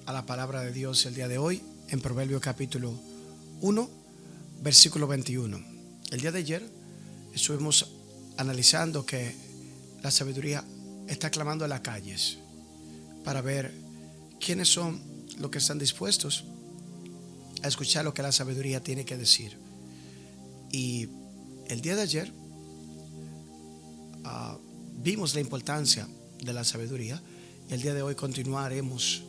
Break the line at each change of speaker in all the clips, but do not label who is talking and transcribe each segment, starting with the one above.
a la palabra de Dios el día de hoy en Proverbios capítulo 1, versículo 21. El día de ayer estuvimos analizando que la sabiduría está clamando en las calles para ver quiénes son los que están dispuestos a escuchar lo que la sabiduría tiene que decir. Y el día de ayer vimos la importancia de la sabiduría y el día de hoy continuaremos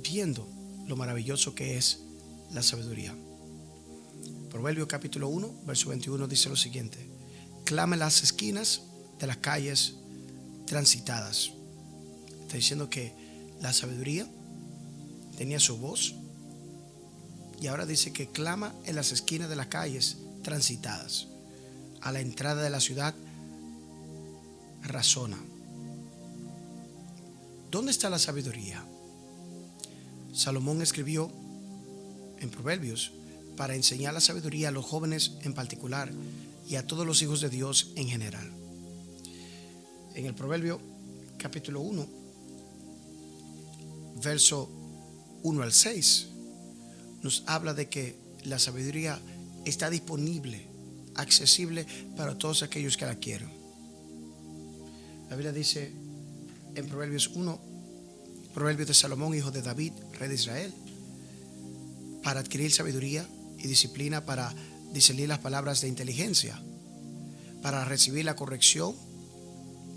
viendo lo maravilloso que es la sabiduría. Proverbios capítulo 1, verso 21 dice lo siguiente: clama en las esquinas de las calles transitadas. Está diciendo que la sabiduría tenía su voz y ahora dice que clama en las esquinas de las calles transitadas. A la entrada de la ciudad razona. ¿Dónde está la sabiduría? Salomón escribió en Proverbios para enseñar la sabiduría a los jóvenes en particular y a todos los hijos de Dios en general. En el Proverbio capítulo 1, verso 1 al 6, nos habla de que la sabiduría está disponible, accesible para todos aquellos que la quieren. La Biblia dice en Proverbios 1, Proverbios de Salomón, hijo de David, rey de Israel, para adquirir sabiduría y disciplina, para discernir las palabras de inteligencia, para recibir la corrección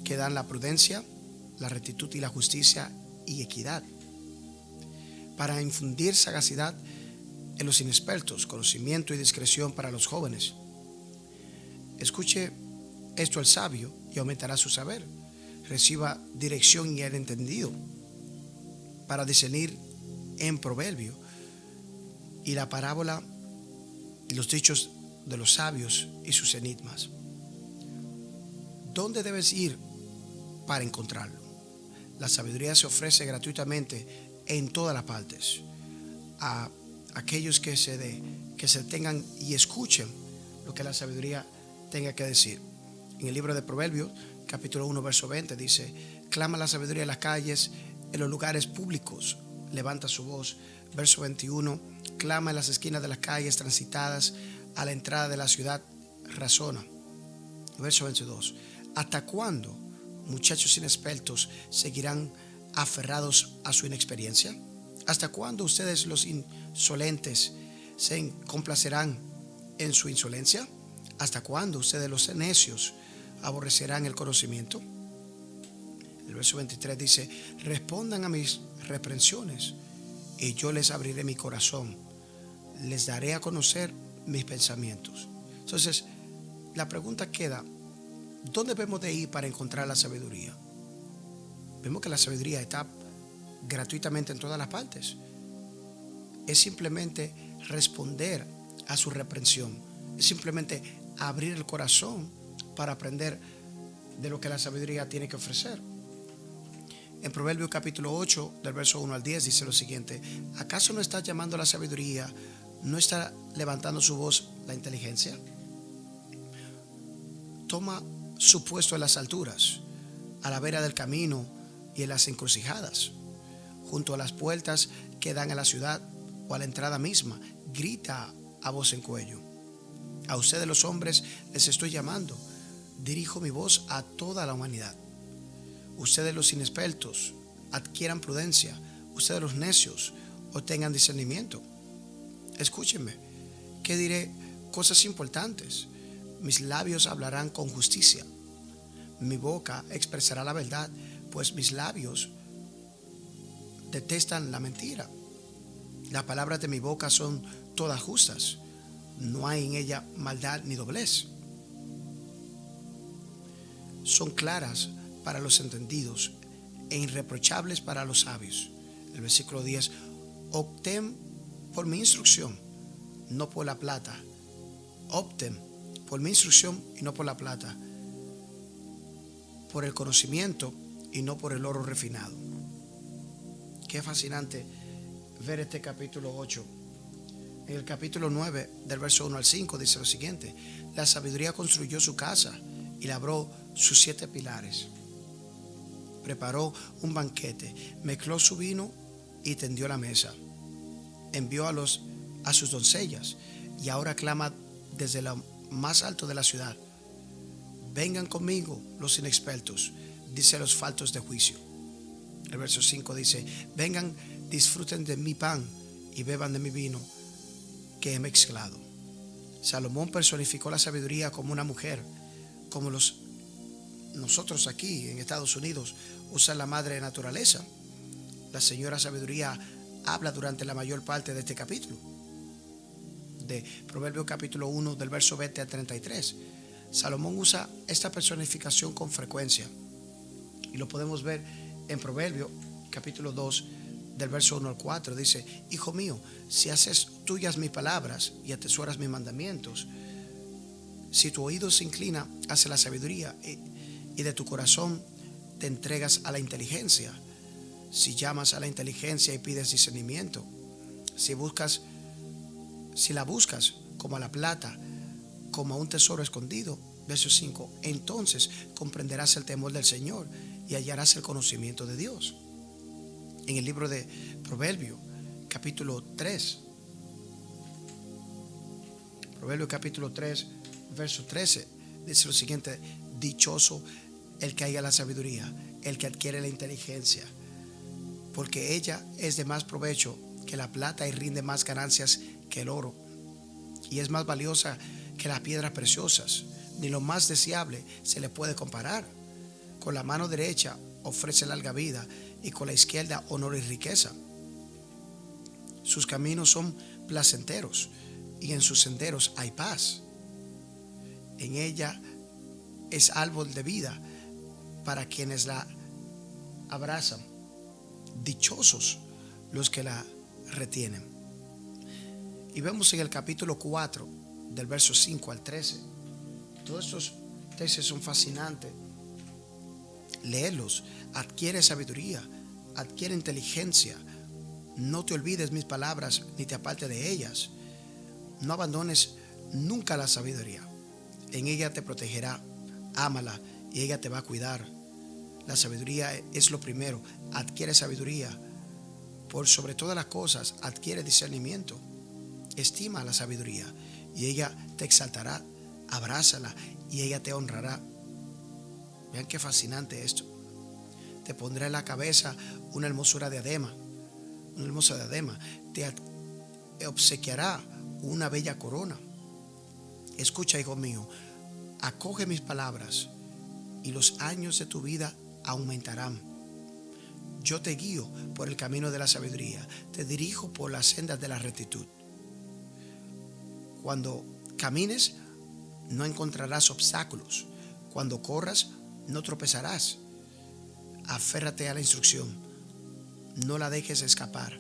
que dan la prudencia, la rectitud y la justicia y equidad, para infundir sagacidad en los inexpertos, conocimiento y discreción para los jóvenes. Escuche esto el sabio y aumentará su saber. Reciba dirección y el entendido, para discernir en proverbio y la parábola y los dichos de los sabios y sus enigmas. ¿Dónde debes ir para encontrarlo? La sabiduría se ofrece gratuitamente en todas las partes a aquellos que se detengan y escuchen lo que la sabiduría tenga que decir. En el libro de Proverbios capítulo 1, verso 20 dice: clama la sabiduría en las calles, en los lugares públicos, levanta su voz. Verso 21, clama en las esquinas de las calles transitadas, a la entrada de la ciudad razona. Verso 22, ¿hasta cuándo muchachos inexpertos seguirán aferrados a su inexperiencia? ¿Hasta cuándo ustedes los insolentes se complacerán en su insolencia? ¿Hasta cuándo ustedes los necios aborrecerán el conocimiento? El verso 23 dice: respondan a mis reprensiones y yo les abriré mi corazón, les daré a conocer mis pensamientos. Entonces, la pregunta queda: ¿dónde debemos de ir para encontrar la sabiduría? Vemos que la sabiduría está gratuitamente en todas las partes. Es simplemente responder a su reprensión, es simplemente abrir el corazón para aprender de lo que la sabiduría tiene que ofrecer. En Proverbios capítulo 8, del verso 1 al 10, dice lo siguiente: ¿acaso no está llamando a la sabiduría? ¿No está levantando su voz la inteligencia? Toma su puesto en las alturas, a la vera del camino y en las encrucijadas, junto a las puertas que dan a la ciudad o a la entrada misma. Grita a voz en cuello: a ustedes los hombres les estoy llamando, dirijo mi voz a toda la humanidad. Ustedes los inexpertos adquieran prudencia, ustedes los necios obtengan discernimiento. Escúchenme, que diré cosas importantes. Mis labios hablarán con justicia, mi boca expresará la verdad, pues mis labios detestan la mentira. Las palabras de mi boca son todas justas, no hay en ella maldad ni doblez. Son claras para los entendidos e irreprochables para los sabios. El versículo 10: opten por mi instrucción, no por la plata. Opten por mi instrucción y no por la plata, por el conocimiento y no por el oro refinado. Qué fascinante ver este capítulo 8. En el capítulo 9, del verso 1 al 5, dice lo siguiente: la sabiduría construyó su casa y labró sus 7 pilares. Preparó un banquete, mezcló su vino y tendió la mesa. Envió a sus doncellas y ahora clama desde lo más alto de la ciudad: vengan conmigo los inexpertos, dice los faltos de juicio. El verso 5 dice: vengan, disfruten de mi pan y beban de mi vino que he mezclado. Salomón personificó la sabiduría como una mujer, como nosotros aquí en Estados Unidos usan la madre naturaleza. La señora sabiduría habla durante la mayor parte de este capítulo, de Proverbios capítulo 1 del verso 20 al 33. Salomón usa esta personificación con frecuencia y lo podemos ver en Proverbios capítulo 2 del verso 1 al 4. Dice: hijo mío, si haces tuyas mis palabras y atesoras mis mandamientos, si tu oído se inclina hacia la sabiduría y de tu corazón te entregas a la inteligencia, si llamas a la inteligencia y pides discernimiento, si la buscas como a la plata, como a un tesoro escondido. Verso 5: entonces comprenderás el temor del Señor y hallarás el conocimiento de Dios. En el libro de Proverbios capítulo 3, Proverbios capítulo 3 verso 13, dice lo siguiente: dichoso el que haya la sabiduría, el que adquiere la inteligencia, porque ella es de más provecho que la plata y rinde más ganancias que el oro, y es más valiosa que las piedras preciosas. Ni lo más deseable se le puede comparar. Con la mano derecha ofrece larga vida y con la izquierda honor y riqueza. Sus caminos son placenteros y en sus senderos hay paz. En ella es árbol de vida para quienes la abrazan. Dichosos los que la retienen. Y vemos en el capítulo 4 del verso 5 al 13. Todos estos textos son fascinantes. Léelos. Adquiere sabiduría, adquiere inteligencia. No te olvides mis palabras ni te apartes de ellas. No abandones nunca la sabiduría. En ella te protegerá. Ámala y ella te va a cuidar. La sabiduría es lo primero. Adquiere sabiduría. Por sobre todas las cosas, adquiere discernimiento. Estima la sabiduría y ella te exaltará. Abrázala y ella te honrará. Vean qué fascinante esto. Te pondrá en la cabeza una hermosa diadema. Te obsequiará una bella corona. Escucha, hijo mío, acoge mis palabras y los años de tu vida aumentarán. Yo te guío por el camino de la sabiduría, te dirijo por las sendas de la rectitud. Cuando camines, no encontrarás obstáculos. Cuando corras, no tropezarás. Aférrate a la instrucción. No la dejes escapar.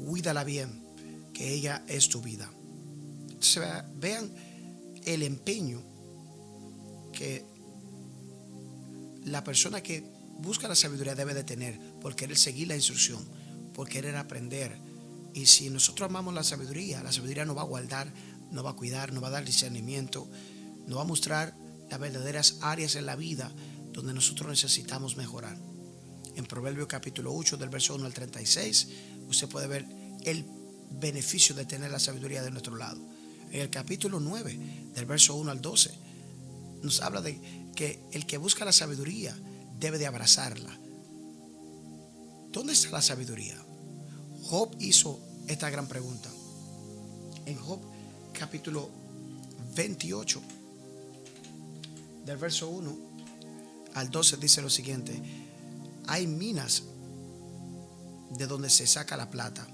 Cuídala bien, que ella es tu vida. Entonces, vean el empeño que la persona que busca la sabiduría debe de tener por querer seguir la instrucción, por querer aprender. Y si nosotros amamos la sabiduría nos va a guardar, nos va a cuidar, nos va a dar discernimiento, nos va a mostrar las verdaderas áreas en la vida donde nosotros necesitamos mejorar. En Proverbios capítulo 8 del verso 1 al 36 usted puede ver el beneficio de tener la sabiduría de nuestro lado. En el capítulo 9 del verso 1 al 12 nos habla de que el que busca la sabiduría debe de abrazarla. ¿Dónde está la sabiduría? Job hizo esta gran pregunta. En Job capítulo 28 del verso 1 al 12 dice lo siguiente: hay minas de donde se saca la plata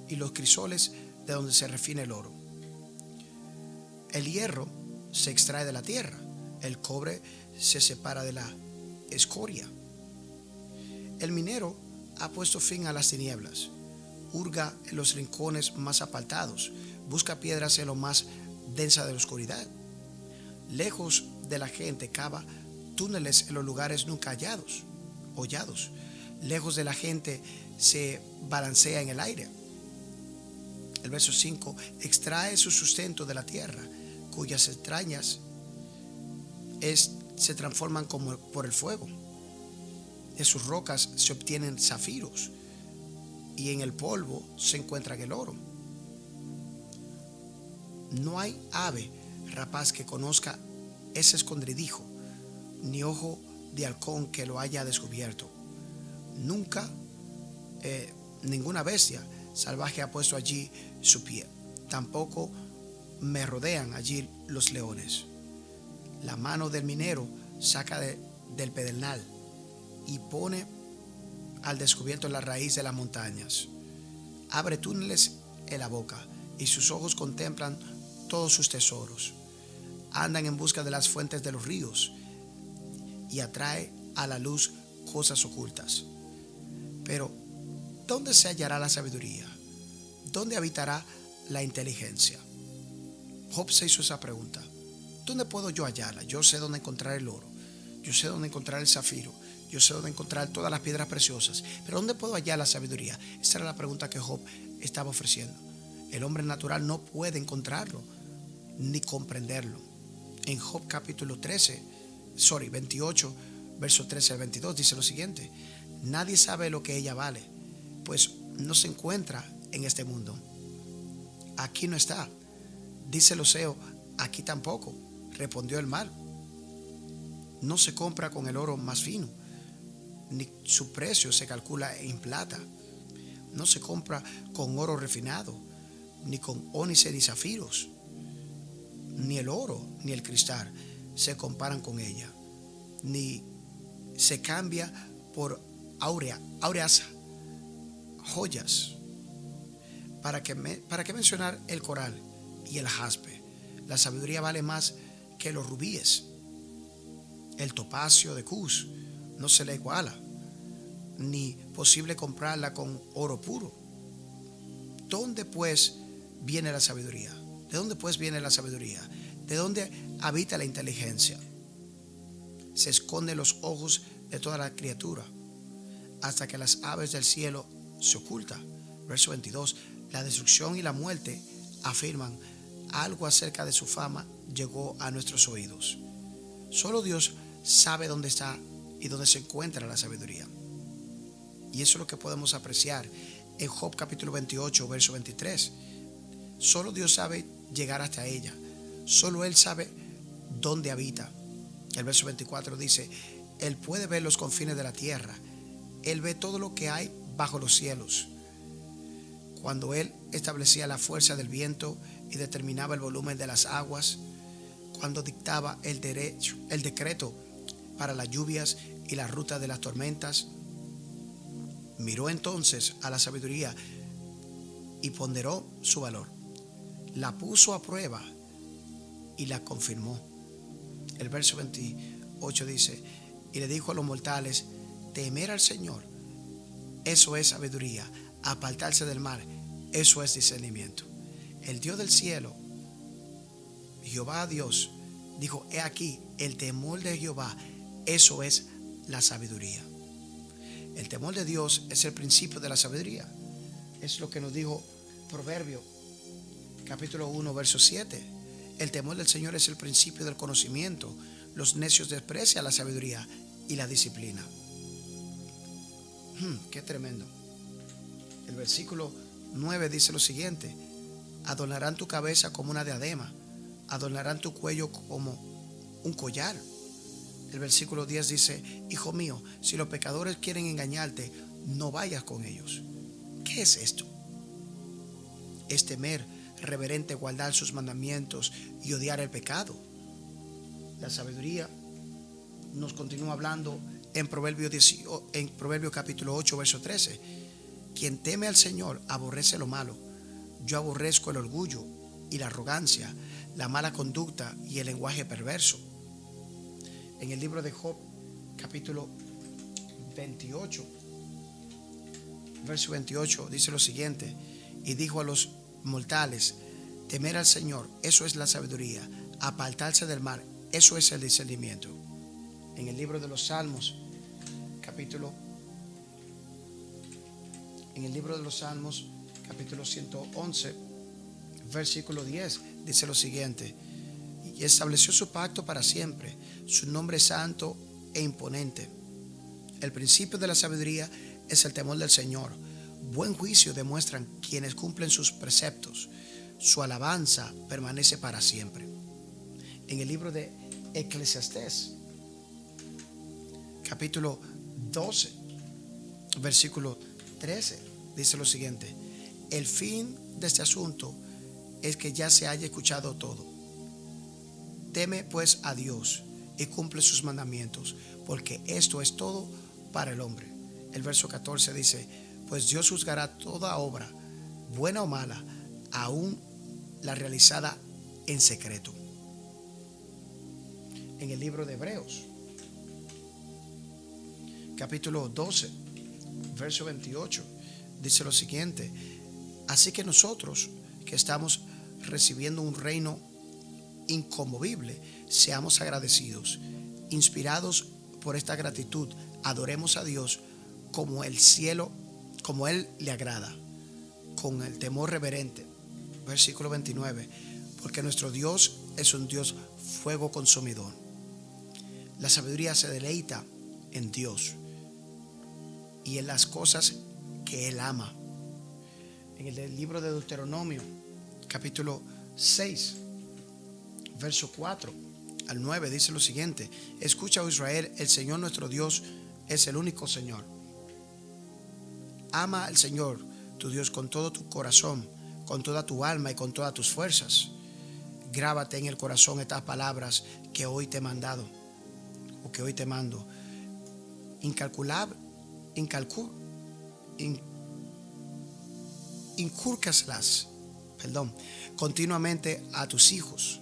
y los crisoles de donde se refina el oro. El hierro se extrae de la tierra, el cobre se separa de la escoria. El minero ha puesto fin a las tinieblas, hurga en los rincones más apartados, busca piedras en lo más densa de la oscuridad. Lejos de la gente cava túneles en los lugares nunca hollados. Lejos de la gente se balancea en el aire. El verso 5: extrae su sustento de la tierra, cuyas entrañas se transforman como por el fuego. De sus rocas se obtienen zafiros. y en el polvo se encuentra el oro. No hay ave rapaz que conozca ese escondrijo, ni ojo de halcón que lo haya descubierto. Nunca ninguna bestia salvaje ha puesto allí su pie. Tampoco me rodean allí los leones. La mano del minero saca del pedernal y pone al descubierto la raíz de las montañas. Abre túneles en la boca y sus ojos contemplan todos sus tesoros. Andan en busca de las fuentes de los ríos y atrae a la luz cosas ocultas. Pero, ¿dónde se hallará la sabiduría? ¿Dónde habitará la inteligencia? Job se hizo esa pregunta. ¿Dónde puedo yo hallarla? Yo sé dónde encontrar el oro. Yo sé dónde encontrar el zafiro. Yo sé dónde encontrar todas las piedras preciosas. Pero ¿dónde puedo hallar la sabiduría? Esa era la pregunta que Job estaba ofreciendo. El hombre natural no puede encontrarlo ni comprenderlo. En Job capítulo 28, verso 13 al 22 dice lo siguiente: nadie sabe lo que ella vale, pues no se encuentra en este mundo. Aquí no está. Dice el océano, aquí tampoco. Respondió el mar. No se compra con el oro más fino, ni su precio se calcula en plata. No se compra con oro refinado, ni con ónice ni zafiros. Ni el oro ni el cristal se comparan con ella, ni se cambia por áureas joyas. ¿Para qué mencionar el coral y el jaspe? La sabiduría vale más que los rubíes. El topacio de Cus no se le iguala, ni posible comprarla con oro puro. ¿Dónde pues viene la sabiduría? ¿De dónde pues viene la sabiduría? ¿De dónde habita la inteligencia? Se esconde los ojos de toda la criatura, hasta que las aves del cielo se ocultan. Verso 22. La destrucción y la muerte afirman algo acerca de su fama llegó a nuestros oídos. Solo Dios sabe dónde está y dónde se encuentra la sabiduría. Y eso es lo que podemos apreciar en Job capítulo 28, verso 23. Solo Dios sabe llegar hasta ella. Solo Él sabe dónde habita. El verso 24 dice: Él puede ver los confines de la tierra. Él ve todo lo que hay bajo los cielos. Cuando Él establecía la fuerza del viento y determinaba el volumen de las aguas, cuando dictaba el decreto para las lluvias y la ruta de las tormentas, miró entonces a la sabiduría y ponderó su valor. La puso a prueba y la confirmó. El verso 28 dice: y le dijo a los mortales: temer al Señor, eso es sabiduría. Apartarse del mal, eso es discernimiento. El Dios del cielo, Jehová Dios, dijo: he aquí, el temor de Jehová, eso es la sabiduría. El temor de Dios es el principio de la sabiduría. Es lo que nos dijo Proverbio capítulo 1, verso 7. El temor del Señor es el principio del conocimiento. Los necios desprecian la sabiduría y la disciplina. Qué tremendo. El versículo 9 dice lo siguiente: adornarán tu cabeza como una diadema, adornarán tu cuello como un collar. El versículo 10 dice: hijo mío, si los pecadores quieren engañarte, no vayas con ellos. ¿Qué es esto? Es temer reverente, guardar sus mandamientos y odiar el pecado. La sabiduría nos continúa hablando en Proverbio capítulo 8, verso 13. Quien teme al Señor aborrece lo malo. Yo aborrezco el orgullo y la arrogancia, la mala conducta y el lenguaje perverso. En el libro de Job, capítulo 28, verso 28, dice lo siguiente: y dijo a los mortales: temer al Señor, eso es la sabiduría. Apartarse del mal, eso es el discernimiento. En el libro de los Salmos, capítulo 111, versículo 10, dice lo siguiente: y estableció su pacto para siempre, su nombre es santo e imponente. El principio de la sabiduría es el temor del Señor. buen juicio demuestran quienes cumplen sus preceptos. Su alabanza permanece para siempre. En el libro de Eclesiastés, capítulo 12, versículo 13, dice lo siguiente: el fin de este asunto es que ya se haya escuchado todo. Teme pues a Dios y cumple sus mandamientos, porque esto es todo para el hombre. El verso 14 dice: pues Dios juzgará toda obra, buena o mala, aún la realizada en secreto. En el libro de Hebreos, capítulo 12, verso 28, dice lo siguiente: así que nosotros, que estamos recibiendo un reino inconmovible, seamos agradecidos. Inspirados por esta gratitud, adoremos a Dios como el cielo, como Él le agrada, con el temor reverente. Versículo 29, porque nuestro Dios es un Dios fuego consumidor. La sabiduría se deleita en Dios y en las cosas que Él ama. En el libro de Deuteronomio, capítulo 6, verso 4 al 9, dice lo siguiente: escucha, oh Israel, el Señor nuestro Dios es el único Señor. Ama al Señor tu Dios con todo tu corazón, con toda tu alma y con todas tus fuerzas. Grábate en el corazón estas palabras que hoy te he mandado, o que hoy te mando. Incúlcaselas continuamente a tus hijos.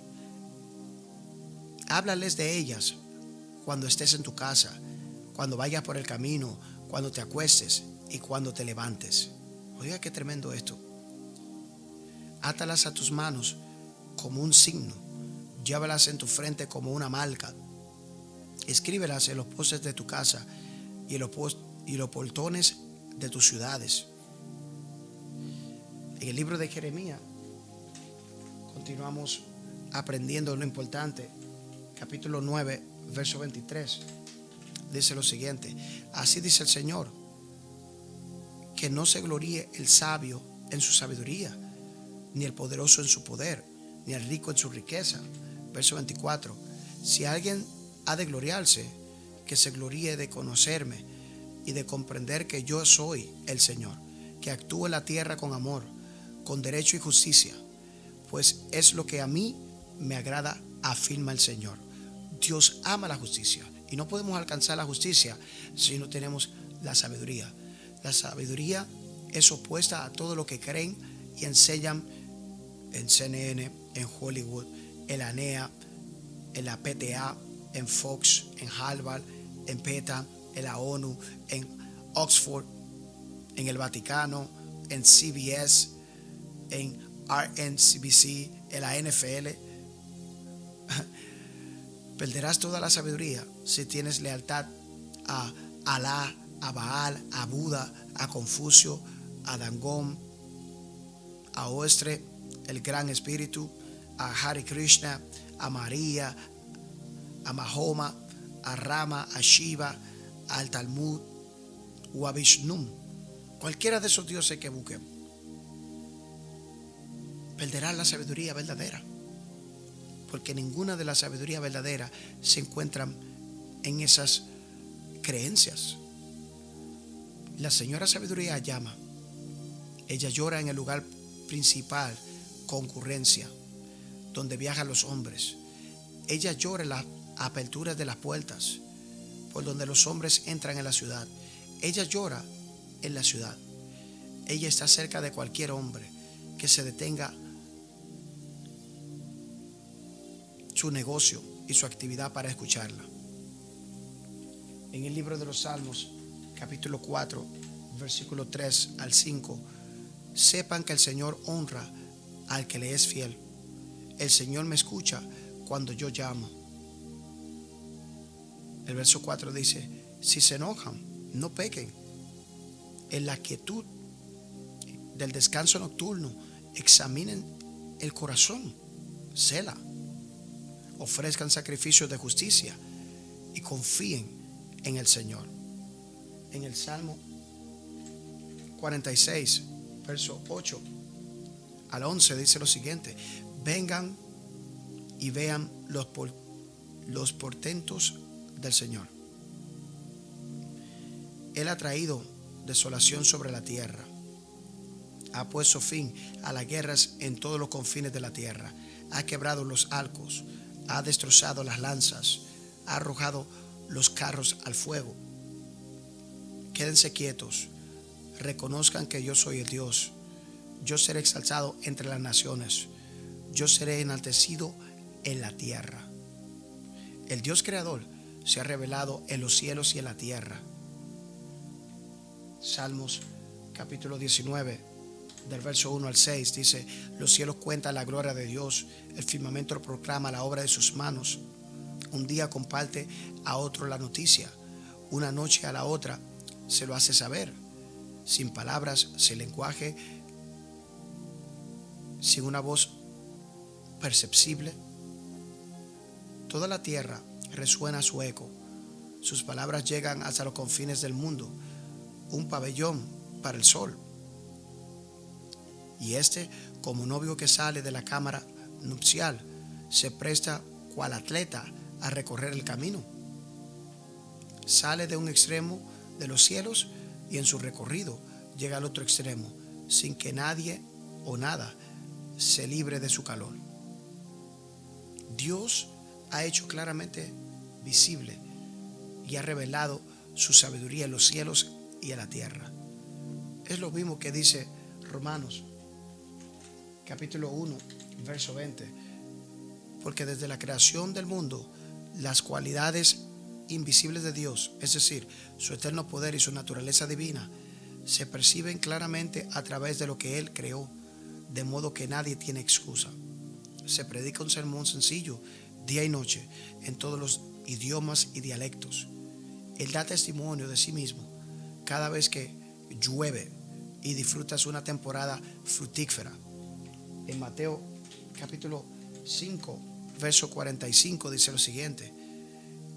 Háblales de ellas cuando estés en tu casa, cuando vayas por el camino, cuando te acuestes y cuando te levantes. Oiga, qué tremendo esto. Átalas a tus manos como un signo, llévalas en tu frente como una marca. Escríbelas en los postes de tu casa y en los portones de tus ciudades. En el libro de Jeremías continuamos aprendiendo lo importante. Capítulo 9, verso 23, dice lo siguiente: así dice el Señor, que no se gloríe el sabio en su sabiduría, ni el poderoso en su poder, ni el rico en su riqueza. Verso 24, si alguien ha de gloriarse, que se gloríe de conocerme y de comprender que yo soy el Señor, que actúo en la tierra con amor, con derecho y justicia, pues es lo que a mí me agrada, afirma el Señor. Dios ama la justicia y no podemos alcanzar la justicia si no tenemos la sabiduría. La sabiduría es opuesta a todo lo que creen y enseñan en CNN, en Hollywood, en la NEA, en la PTA, en Fox, en Harvard, en PETA, en la ONU, en Oxford, en el Vaticano, en CBS, en RNBC, en la NFL. Perderás toda la sabiduría si tienes lealtad a Alá, a Baal, a Buda, a Confucio, a Dangón, a Ostre, el Gran Espíritu, a Hare Krishna, a María, a Mahoma, a Rama, a Shiva, al Talmud o a Vishnu. Cualquiera de esos dioses que busquen, perderás la sabiduría verdadera, porque ninguna de la sabiduría verdadera se encuentran en esas creencias. La señora sabiduría llama, ella llora en el lugar principal, concurrencia, donde viajan los hombres. Ella llora en las aperturas de las puertas, por donde los hombres entran en la ciudad. Ella llora en la ciudad. Ella está cerca de cualquier hombre que se detenga su negocio y su actividad para escucharla. En el libro de los Salmos, capítulo 4, versículo 3 al 5, sepan que el Señor honra al que le es fiel. El Señor me escucha cuando yo llamo. El verso 4 dice: si se enojan, no pequen. En la quietud del descanso nocturno, examinen el corazón. Selah. Ofrezcan sacrificios de justicia y confíen en el Señor. En el Salmo 46, verso 8 al 11 dice lo siguiente: vengan y vean los portentos del Señor. Él ha traído desolación sobre la tierra, ha puesto fin a las guerras en todos los confines de la tierra, ha quebrado los arcos, ha destrozado las lanzas, ha arrojado los carros al fuego. Quédense quietos, reconozcan que yo soy el Dios. Yo seré exaltado entre las naciones, yo seré enaltecido en la tierra. El Dios creador se ha revelado en los cielos y en la tierra. Salmos capítulo 19, del verso 1 al 6 dice: los cielos cuentan la gloria de Dios, el firmamento proclama la obra de sus manos. Un día comparte a otro la noticia, una noche a la otra se lo hace saber. Sin palabras, sin lenguaje, sin una voz perceptible, toda la tierra resuena su eco. Sus palabras llegan hasta los confines del mundo, un pabellón para el sol. Y como novio que sale de la cámara nupcial, se presta cual atleta a recorrer el camino. Sale de un extremo de los cielos y en su recorrido llega al otro extremo, sin que nadie o nada se libre de su calor. Dios ha hecho claramente visible y ha revelado su sabiduría en los cielos y en la tierra. Es lo mismo que dice Romanos capítulo 1, verso 20. Porque desde la creación del mundo, las cualidades invisibles de Dios, es decir, su eterno poder y su naturaleza divina, se perciben claramente a través de lo que Él creó, de modo que nadie tiene excusa. Se predica un sermón sencillo, día y noche, en todos los idiomas y dialectos. Él da testimonio de sí mismo cada vez que llueve y disfrutas una temporada fructífera. En Mateo capítulo 5, verso 45 dice lo siguiente: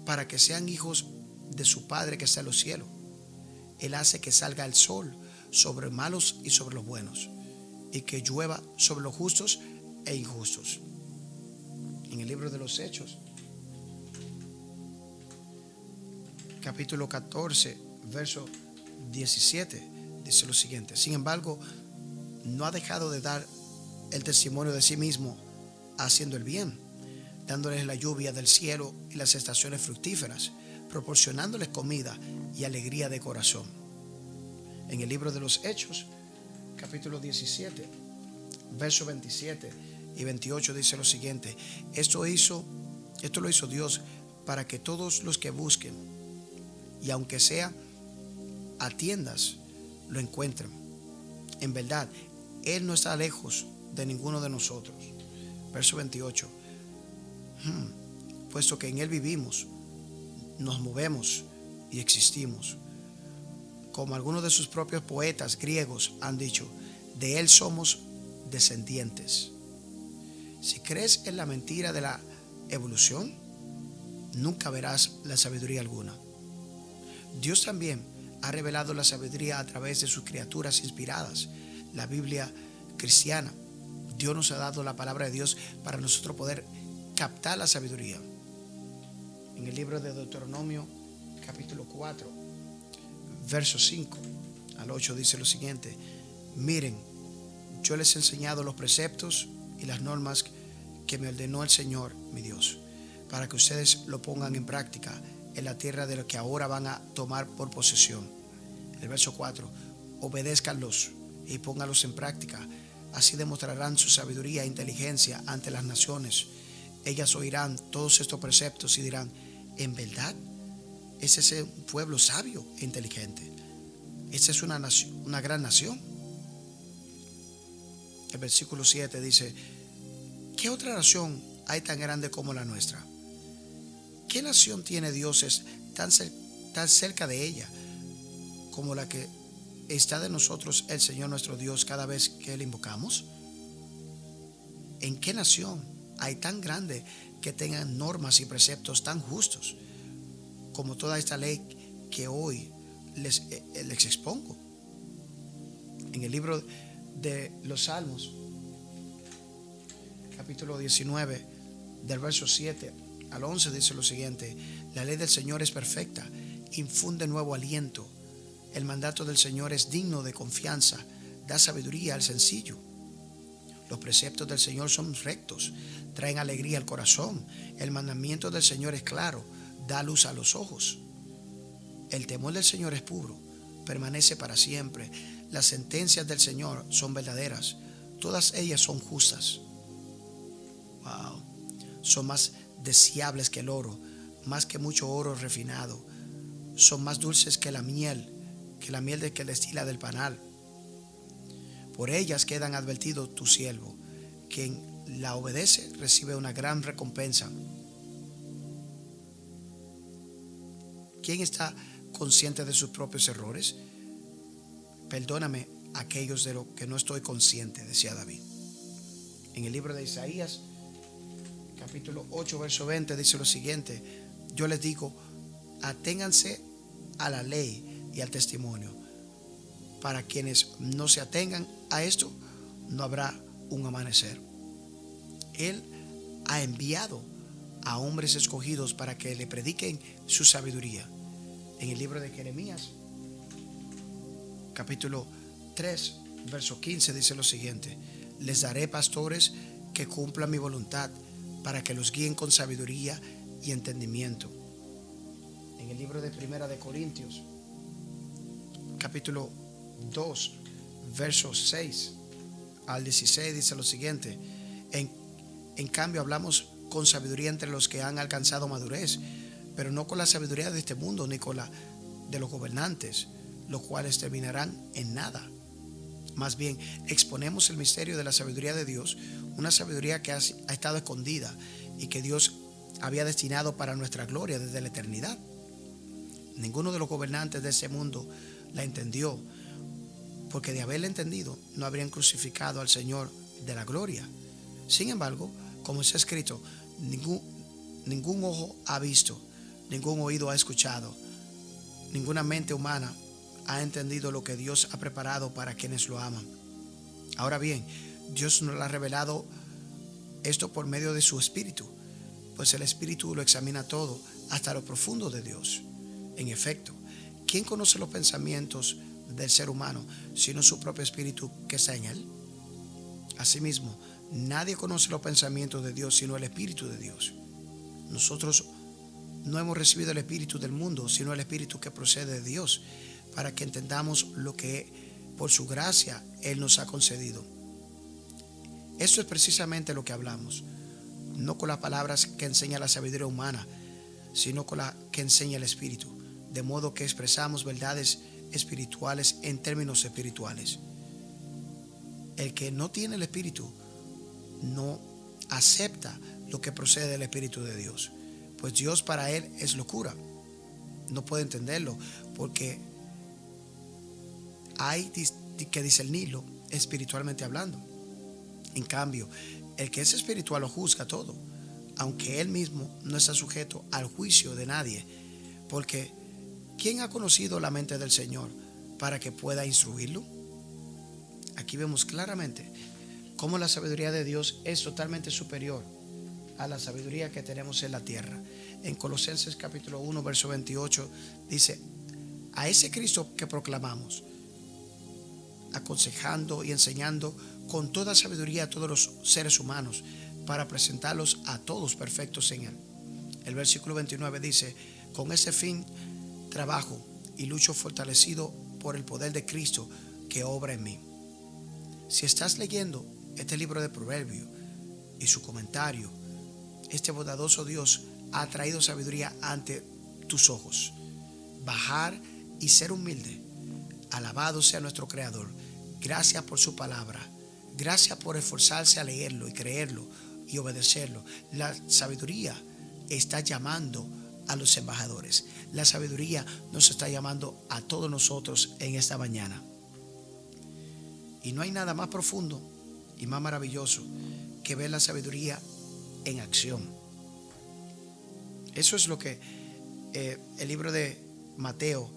para que sean hijos de su Padre que está en los cielos. Él hace que salga el sol sobre malos y sobre los buenos, y que llueva sobre los justos e injustos. En el libro de los Hechos, capítulo 14, verso 17, dice lo siguiente: sin embargo, no ha dejado de dar el testimonio de sí mismo haciendo el bien, dándoles la lluvia del cielo y las estaciones fructíferas, proporcionándoles comida y alegría de corazón. En el libro de los Hechos, capítulo 17, versos 27 y 28 dice lo siguiente: esto lo hizo Dios para que todos los que busquen, y aunque sea a tiendas, lo encuentren. En verdad, Él no está lejos de ninguno de nosotros. Verso 28. Puesto que en Él vivimos, nos movemos y existimos. Como algunos de sus propios poetas griegos han dicho, de Él somos descendientes. Si crees en la mentira de la evolución, nunca verás la sabiduría alguna. Dios también ha revelado la sabiduría a través de sus criaturas inspiradas, la Biblia cristiana. Dios nos ha dado la palabra de Dios para nosotros poder captar la sabiduría. En el libro de Deuteronomio, capítulo 4, versos 5 al 8 dice lo siguiente: miren, yo les he enseñado los preceptos y las normas que me ordenó el Señor, mi Dios, para que ustedes lo pongan en práctica en la tierra de lo que ahora van a tomar por posesión. El verso 4: obedézcanlos y pónganlos en práctica. Así demostrarán su sabiduría e inteligencia ante las naciones. Ellas oirán todos estos preceptos y dirán, en verdad, ese es un pueblo sabio e inteligente. Esa es una gran nación. El versículo 7 dice: ¿qué otra nación hay tan grande como la nuestra? ¿Qué nación tiene dioses tan cerca de ella como la que está de nosotros el Señor nuestro Dios cada vez que le invocamos? ¿En qué nación hay tan grande que tengan normas y preceptos tan justos como toda esta ley que hoy les expongo? En el libro de los Salmos, capítulo 19, del verso 7 al 11, dice lo siguiente: la ley del Señor es perfecta, infunde nuevo aliento. El mandato del Señor es digno de confianza, da sabiduría al sencillo. Los preceptos del Señor son rectos, traen alegría al corazón. El mandamiento del Señor es claro, da luz a los ojos. El temor del Señor es puro, permanece para siempre. Las sentencias del Señor son verdaderas, todas ellas son justas. Wow. Son más deseables que el oro, más que mucho oro refinado. Son más dulces que la miel de que destila del panal. Por ellas quedan advertidos tu siervo. Quien la obedece recibe una gran recompensa. ¿Quién está consciente de sus propios errores? Perdóname aquellos de lo que no estoy consciente, decía David. En el libro de Isaías, capítulo 8, verso 20, dice lo siguiente: yo les digo, aténganse a la ley y al testimonio. Para quienes no se atengan a esto, no habrá un amanecer. Él ha enviado a hombres escogidos para que le prediquen su sabiduría. En el libro de Jeremías, capítulo 3, verso 15, dice lo siguiente: les daré pastores que cumplan mi voluntad, para que los guíen con sabiduría y entendimiento. En el libro de Primera de Corintios, capítulo 2, versos 6 al 16, dice lo siguiente: en cambio hablamos con sabiduría entre los que han alcanzado madurez, pero no con la sabiduría de este mundo, ni con la de los gobernantes, los cuales terminarán en nada. Más bien, exponemos el misterio de la sabiduría de Dios, una sabiduría que ha estado escondida y que Dios había destinado para nuestra gloria desde la eternidad. Ninguno de los gobernantes de ese mundo la entendió, porque de haberla entendido no habrían crucificado al Señor de la gloria. Sin embargo, como está escrito, ningún ojo ha visto, ningún oído ha escuchado, ninguna mente humana ha entendido lo que Dios ha preparado para quienes lo aman. Ahora bien, Dios nos lo ha revelado esto por medio de su Espíritu, pues el Espíritu lo examina todo, hasta lo profundo de Dios. En efecto, ¿quién conoce los pensamientos del ser humano sino su propio Espíritu que está en él? Asimismo, nadie conoce los pensamientos de Dios sino el Espíritu de Dios. Nosotros no hemos recibido el Espíritu del mundo, sino el Espíritu que procede de Dios, para que entendamos lo que por su gracia Él nos ha concedido. Eso es precisamente lo que hablamos, no con las palabras que enseña la sabiduría humana, sino con la que enseña el Espíritu, de modo que expresamos verdades espirituales en términos espirituales. El que no tiene el Espíritu no acepta lo que procede del Espíritu de Dios, pues Dios para él es locura. No puede entenderlo porque hay que discernirlo espiritualmente hablando. En cambio, el que es espiritual lo juzga todo, aunque él mismo no está sujeto al juicio de nadie, porque ¿quién ha conocido la mente del Señor para que pueda instruirlo? Aquí vemos claramente cómo la sabiduría de Dios es totalmente superior a la sabiduría que tenemos en la tierra. En Colosenses capítulo 1, verso 28 dice: a ese Cristo que proclamamos, aconsejando y enseñando con toda sabiduría a todos los seres humanos, para presentarlos a todos perfectos en él. El versículo 29 dice: con ese fin trabajo y lucho fortalecido por el poder de Cristo que obra en mí. Si estás leyendo este libro de Proverbios y su comentario, este bondadoso Dios ha traído sabiduría ante tus ojos. Bajar y ser humilde. Alabado sea nuestro Creador. Gracias por su palabra. Gracias por esforzarse a leerlo y creerlo y obedecerlo. La sabiduría está llamando a los embajadores. La sabiduría nos está llamando a todos nosotros en esta mañana. Y no hay nada más profundo y más maravilloso que ver la sabiduría en acción. Eso es lo que el libro de Mateo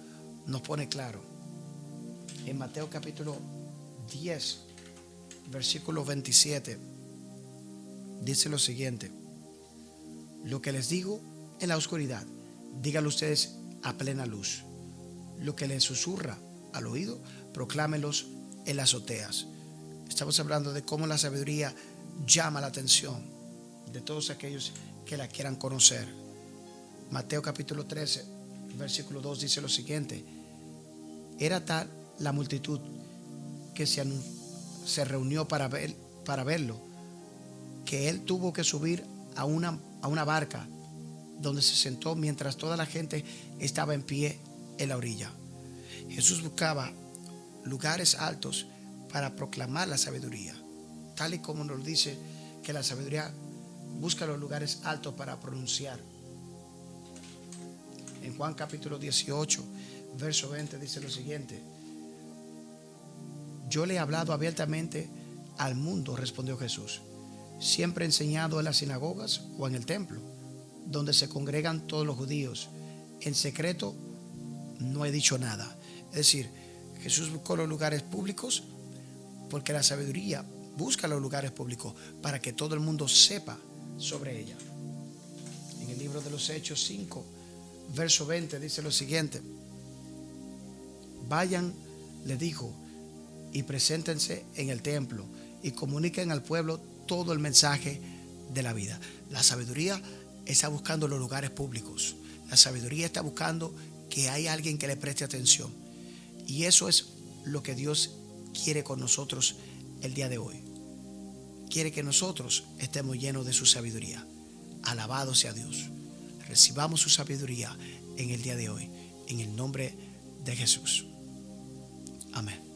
nos pone claro. En Mateo capítulo 10, versículo 27, dice lo siguiente: lo que les digo en la oscuridad, díganlo ustedes a plena luz. Lo que les susurra al oído, proclámelos en las azoteas. Estamos hablando de cómo la sabiduría llama la atención de todos aquellos que la quieran conocer. Mateo capítulo 13, versículo 2 dice lo siguiente: era tal la multitud que se reunió para verlo, que él tuvo que subir a una barca, donde se sentó mientras toda la gente estaba en pie en la orilla. Jesús buscaba lugares altos para proclamar la sabiduría, tal y como nos dice que la sabiduría busca los lugares altos para pronunciar. En Juan capítulo 18, verso 20 dice lo siguiente: yo le he hablado abiertamente al mundo, respondió Jesús. Siempre he enseñado en las sinagogas o en el templo, donde se congregan todos los judíos. En secreto no he dicho nada. Es decir, Jesús buscó los lugares públicos porque la sabiduría busca los lugares públicos para que todo el mundo sepa sobre ella. En el libro de los Hechos 5, verso 20 dice lo siguiente: vayan, le dijo, y preséntense en el templo y comuniquen al pueblo todo el mensaje de la vida. La sabiduría está buscando los lugares públicos. La sabiduría está buscando que haya alguien que le preste atención. Y eso es lo que Dios quiere con nosotros el día de hoy. Quiere que nosotros estemos llenos de su sabiduría. Alabado sea Dios. Recibamos su sabiduría en el día de hoy, en el nombre de Jesús. Amén.